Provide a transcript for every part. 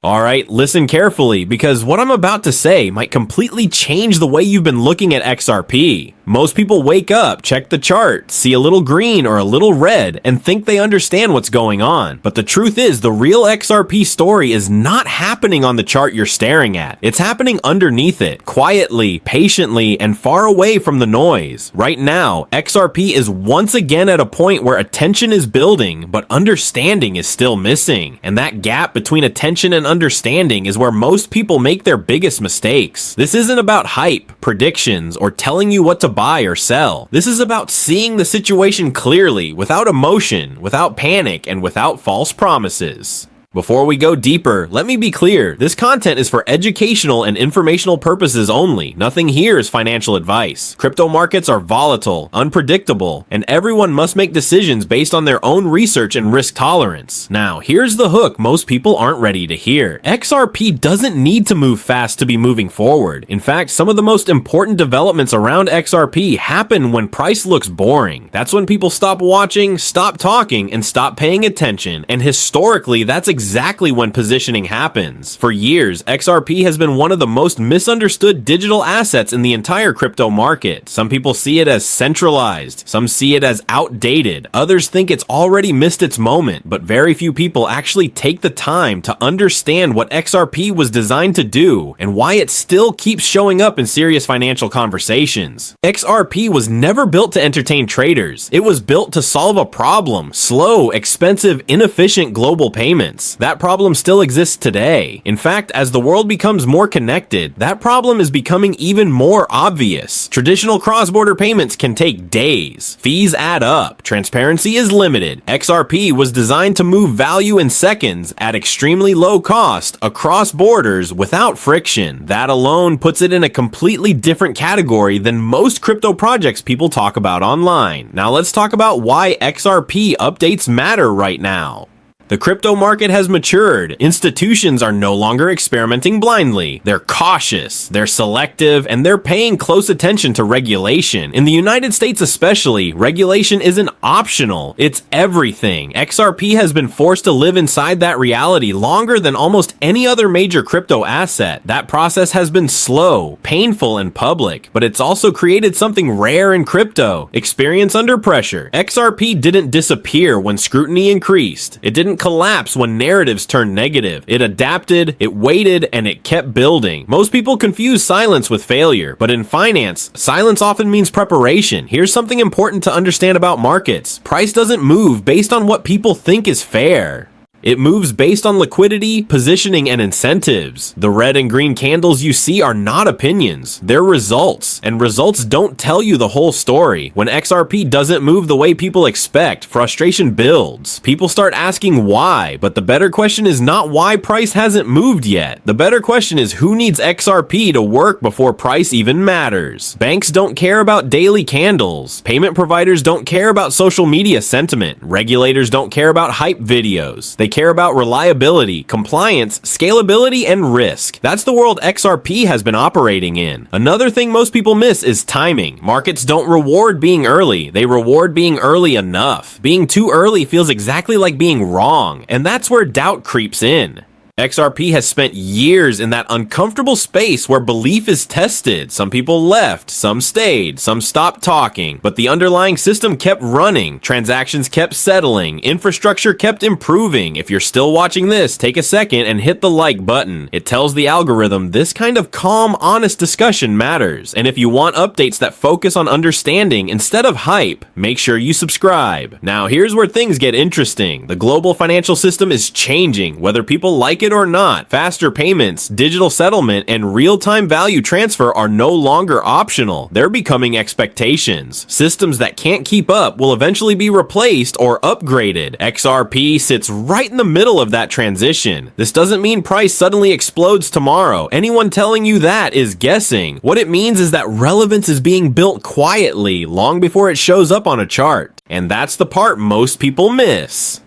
Alright, listen carefully, because what I'm about to say might completely change the way you've been looking at XRP. Most people wake up, check the chart, see a little green or a little red, and think they understand what's going on. But the truth is, the real XRP story is not happening on the chart you're staring at. It's happening underneath it, quietly, patiently, and far away from the noise. Right now, XRP is once again at a point where attention is building, but understanding is still missing. And that gap between attention and understanding is where most people make their biggest mistakes. This isn't about hype, predictions, or telling you what to buy or sell. This is about seeing the situation clearly, without emotion, without panic, and without false promises. Before we go deeper, let me be clear, this content is for educational and informational purposes only. Nothing here is financial advice. Crypto markets are volatile, unpredictable, and everyone must make decisions based on their own research and risk tolerance. Now, here's the hook most people aren't ready to hear. XRP doesn't need to move fast to be moving forward. In fact, some of the most important developments around XRP happen when price looks boring. That's when people stop watching, stop talking, and stop paying attention. And historically, that's exactly when positioning happens. For years, XRP has been one of the most misunderstood digital assets in the entire crypto market. Some people see it as centralized, some see it as outdated, others think it's already missed its moment, but very few people actually take the time to understand what XRP was designed to do and why it still keeps showing up in serious financial conversations. XRP was never built to entertain traders. It was built to solve a problem: slow, expensive, inefficient global payments. That problem still exists today. In fact, as the world becomes more connected, that problem is becoming even more obvious. Traditional cross-border payments can take days. Fees add up. Transparency is limited. XRP was designed to move value in seconds at extremely low cost across borders without friction. That alone puts it in a completely different category than most crypto projects people talk about online. Now let's talk about why XRP updates matter right now. The crypto market has matured. Institutions are no longer experimenting blindly. They're cautious, they're selective, and they're paying close attention to regulation. In the United States especially, regulation isn't optional, it's everything. XRP has been forced to live inside that reality longer than almost any other major crypto asset. That process has been slow, painful, and public, but it's also created something rare in crypto: experience under pressure. XRP didn't disappear when scrutiny increased. It didn't collapse when narratives turned negative. It adapted, it waited, and it kept building. Most people confuse silence with failure, but in finance, silence often means preparation. Here's something important to understand about markets: price doesn't move based on what people think is fair. It moves based on liquidity, positioning, and incentives. The red and green candles you see are not opinions, they're results. And results don't tell you the whole story. When XRP doesn't move the way people expect, frustration builds. People start asking why, but the better question is not why price hasn't moved yet. The better question is who needs XRP to work before price even matters. Banks don't care about daily candles. Payment providers don't care about social media sentiment. Regulators don't care about hype videos. They care about reliability, compliance, scalability, and risk. That's the world XRP has been operating in. Another thing most people miss is timing. Markets don't reward being early, they reward being early enough. Being too early feels exactly like being wrong, and that's where doubt creeps in. XRP has spent years in that uncomfortable space where belief is tested. Some people left, some stayed, some stopped talking, but the underlying system kept running, transactions kept settling, infrastructure kept improving. If you're still watching this, take a second and hit the like button. It tells the algorithm this kind of calm, honest discussion matters. And if you want updates that focus on understanding instead of hype, make sure you subscribe. Now here's where things get interesting. The global financial system is changing, whether people like it or not. Faster payments, digital settlement, and real-time value transfer are no longer optional. They're becoming expectations. Systems that can't keep up will eventually be replaced or upgraded. XRP sits right in the middle of that transition. This doesn't mean price suddenly explodes tomorrow. Anyone telling you that is guessing. What it means is that relevance is being built quietly, long before it shows up on a chart. And that's the part most people miss.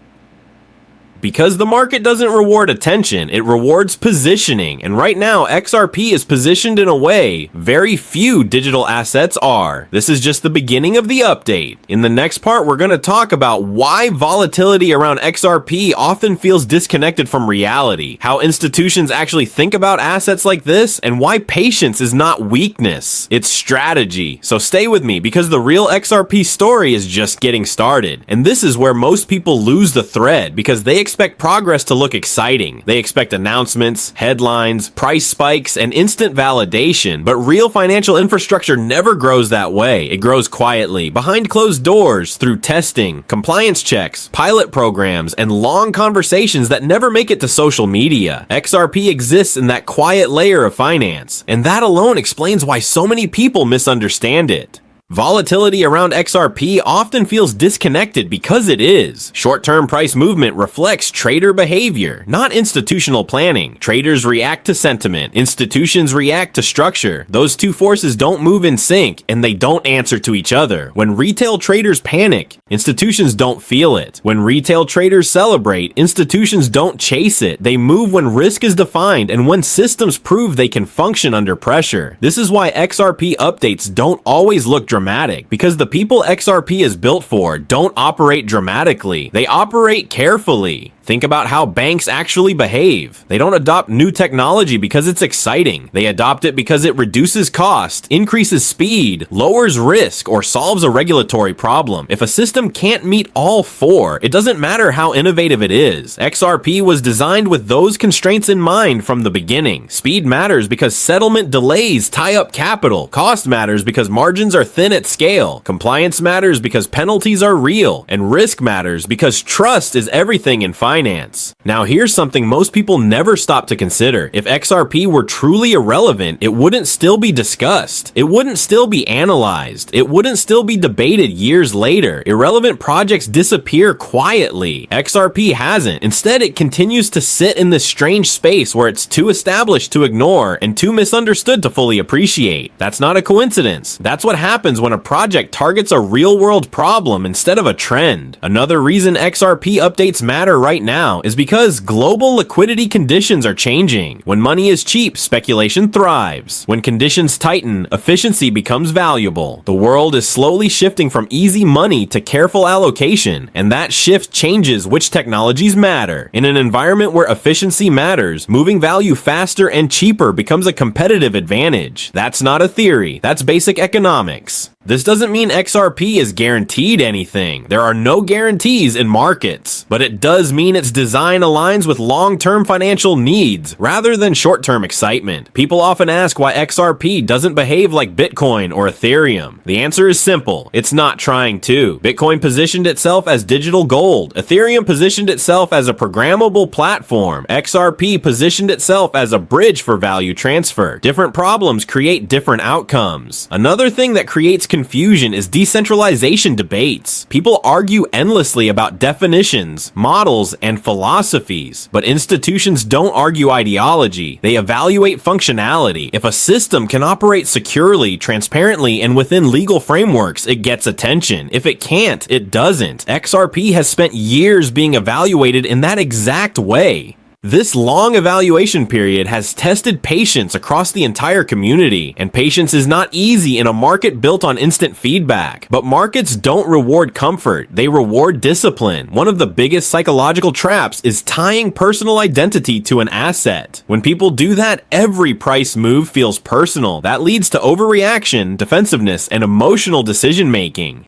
Because the market doesn't reward attention, it rewards positioning, and right now XRP is positioned in a way very few digital assets are. This is just the beginning of the update. In the next part, we're going to talk about why volatility around XRP often feels disconnected from reality, how institutions actually think about assets like this, and why patience is not weakness, it's strategy. So stay with me, because the real XRP story is just getting started. And this is where most people lose the thread, because they expect progress to look exciting. They expect announcements, headlines, price spikes, and instant validation, but real financial infrastructure never grows that way. It grows quietly, behind closed doors, through testing, compliance checks, pilot programs, and long conversations that never make it to social media. XRP exists in that quiet layer of finance, and that alone explains why so many people misunderstand it. Volatility around XRP often feels disconnected because it is. Short-term price movement reflects trader behavior, not institutional planning. Traders react to sentiment. Institutions react to structure. Those two forces don't move in sync, and they don't answer to each other. When retail traders panic, institutions don't feel it. When retail traders celebrate, institutions don't chase it. They move when risk is defined and when systems prove they can function under pressure. This is why XRP updates don't always look dramatic, because the people XRP is built for don't operate dramatically. They operate carefully. Think about how banks actually behave. They don't adopt new technology because it's exciting. They adopt it because it reduces cost, increases speed, lowers risk, or solves a regulatory problem. If a system can't meet all four, it doesn't matter how innovative it is. XRP was designed with those constraints in mind from the beginning. Speed matters because settlement delays tie up capital. Cost matters because margins are thin at scale. Compliance matters because penalties are real. And risk matters because trust is everything in finance. Now here's something most people never stop to consider. If XRP were truly irrelevant, it wouldn't still be discussed. It wouldn't still be analyzed. It wouldn't still be debated years later. Irrelevant projects disappear quietly. XRP hasn't. Instead, it continues to sit in this strange space where it's too established to ignore and too misunderstood to fully appreciate. That's not a coincidence. That's what happens when a project targets a real-world problem instead of a trend. Another reason XRP updates matter right now is because global liquidity conditions are changing. When money is cheap, speculation thrives. When conditions tighten, efficiency becomes valuable. The world is slowly shifting from easy money to careful allocation, and that shift changes which technologies matter. In an environment where efficiency matters, moving value faster and cheaper becomes a competitive advantage. That's not a theory, that's basic economics. This doesn't mean XRP is guaranteed anything. There are no guarantees in markets, but it does mean its design aligns with long-term financial needs rather than short-term excitement. People often ask why XRP doesn't behave like Bitcoin or Ethereum. The answer is simple. It's not trying to. Bitcoin positioned itself as digital gold. Ethereum positioned itself as a programmable platform. XRP positioned itself as a bridge for value transfer. Different problems create different outcomes. Another thing that creates confusion is decentralization debates. People argue endlessly about definitions, models, and philosophies, but institutions don't argue ideology. They evaluate functionality. If a system can operate securely, transparently, and within legal frameworks, it gets attention. If it can't, it doesn't. XRP has spent years being evaluated in that exact way. This long evaluation period has tested patience across the entire community, and patience is not easy in a market built on instant feedback. But markets don't reward comfort, they reward discipline. One of the biggest psychological traps is tying personal identity to an asset. When people do that, every price move feels personal. That leads to overreaction, defensiveness, and emotional decision making.